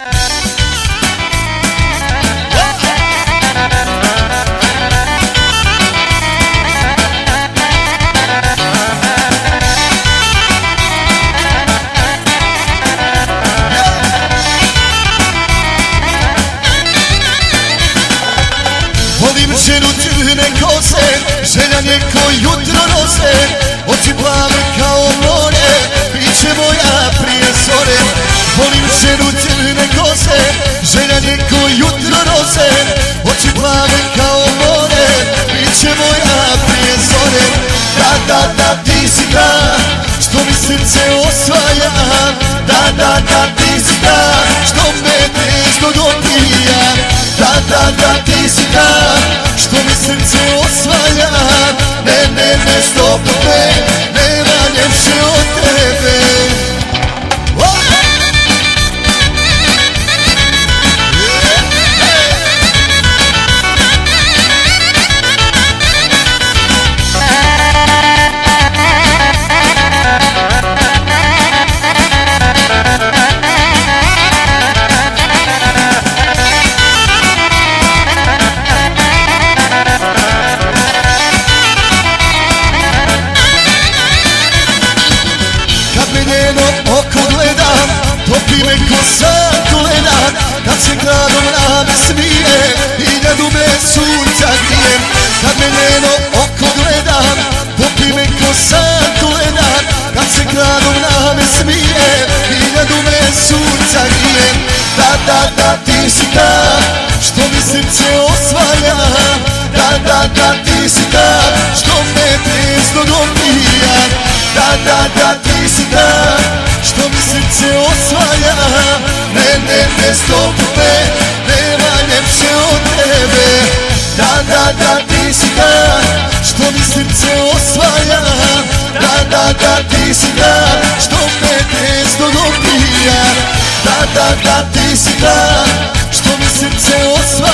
Volim ženu crne kose, želja neko jutro nose, oči plave kao more, biće moja prije zore. Volim ženu crne kose, želja neko jutro nose, oči plave kao more, biće moja prije zore. Da, ti si ta, što mi srce osvaja, da, ti si ta, što me teško dopija. Da, ti si ta, što mi srce osvaja, ne, stop me, nema ljepše od tebe. Oko gledam, topi me ko sladoled, kad se gradom rame smije, hiljadu me sunca grije. Kad me njeno oko gledam, topi me ko sladoled, kad se gradom rame smije, hiljadu me sunca grije. Da, ti si ta, što mi srce osvaja, da, ti si ta, što me tresno dopija. Da, ti si ta, što mi srce osvaja, ne, stop me, nema ljepše od tebe. Da, ti si ta, što mi srce osvaja, da, ti si ta, što me tresno dopija. Da, ti si ta, što mi srce osvaja.